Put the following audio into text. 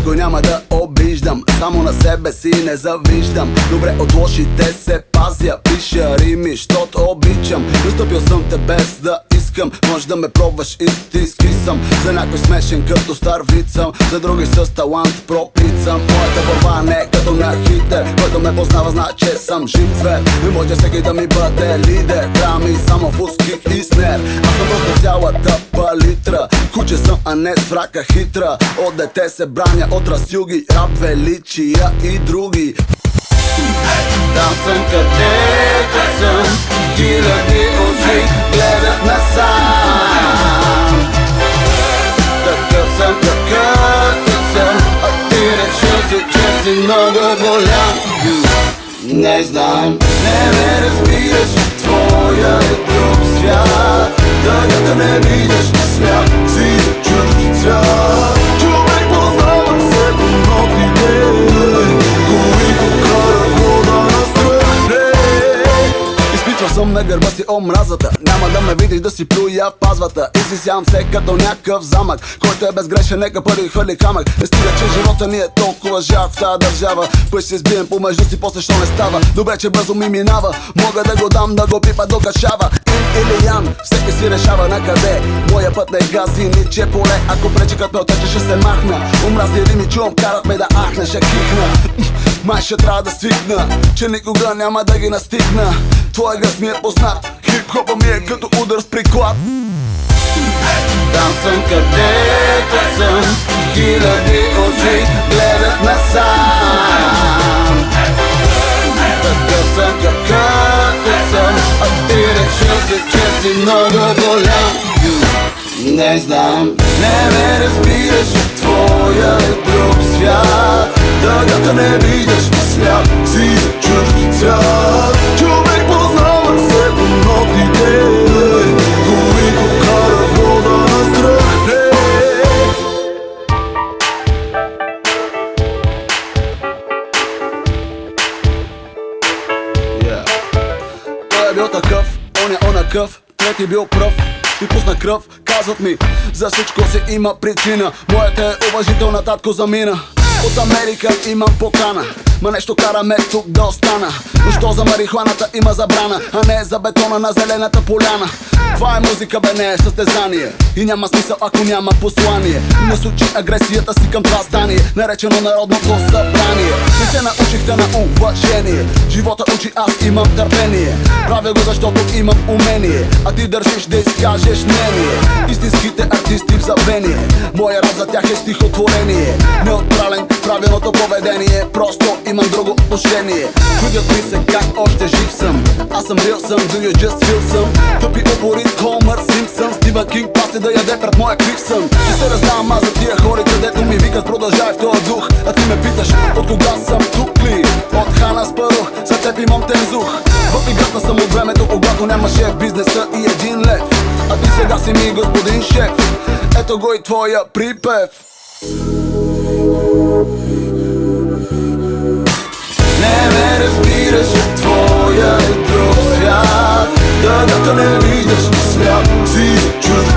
никой няма да обиждам, само на себе си не завиждам. Добре от лошите се пазя, пиша рими, щото обичам. Настъпил съм те без да искам, може да ме пробваш и стиски съм. За някой смешен като стар вид съм, за други с талант пропицам. Моята борба не е като на хитер, който ме познава знае, че съм жив цвет. Не може всеки да ми бъде лидер, трябва ми само в узки и снер. Аз съм просто цялата палитра, куче съм, а не сврака хитра. От дете се браня от разюги, рап величия и други. Там съм където съм, хиляди очи гледат насам. Такъв съм какъвто съм, а ти решил си, че си много голям. Не знам, не ме разбираш, твоя е друг свят. Дъгата не виждаш на свят, си чуждица. Човек познава се по нотите, които карат го да настръхне. Изпитвал съм на гърба си омразата, няма да ме видиш да си плюя в пазвата. Изсисявам се като някакъв замък, който е безгрешен, нека първи хвърли камък. Не стига, че живота ни е толкова жалък в тази държава. Пък ще се сбием помежду си, после що не става. Добре, че бързо ми минава, мога да го дам, да го пипа до кашава. Или Ян, всеки си решава на къде. Моя път не гази, ниче поле. Ако пречи като ме отече, ще се махна. Омразни рими чувам, карат ме да ахна, ще кихна. Май ще трябва да свикна, че никога няма да ги настигна. Твоя глас ми е познат, хип-хопа ми е като удар с приклад. Там съм където съм, хиляди очи гледат насам. Такъв съм какъвто съм, а ти решил си, че си много голям. Не знам, не ме разбираш, твоя е друг свят. Дъгата не виждаш на свят, си чуждица. Човек познава се по нотите, които карат го да настръхне. Той е бил такъв, он е онакъв, трети бил пръв и пусна кръв. Казват ми, за всичко си има причина. Моята е уважителна, татко замина. От Америка имам покана, ма нещо кара ме тук да остана. Но що за марихуаната има забрана, а не за бетона на зелената поляна. Това е музика, бе, не е състезание, и няма смисъл ако няма послание. Насочи агресията си към това здание, наречено Народното събрание. Не се научихте на уважение, живота учи, аз имам търпение. Правя го защото имам умение, а ти държиш да изкажеш мнение. Истинските артисти в забвение, моя рап за тях е стихотворение. Неутрален, правилното поведение, просто имам друго отношение. Чудят ми се как още жив съм, аз съм real съм, do you just feel some? Тъпи упорит, Хомър, Симпсън, Стивън Кинг, паси да яде пред моя крив съм. Ще се раздавам аз за тия хори, където ми викат продължай в този дух. А ти ме питаш, от кога съм тук ли? От Хана Спарух, за теб имам тензух. В играта съм от времето, когато нямаше в бизнеса и един лев. А ти сега си ми господин шеф, ето го и твоя припев. Не ме разбираш, твоя е друг свят. Дъгата не виждаш на свят, си чужд.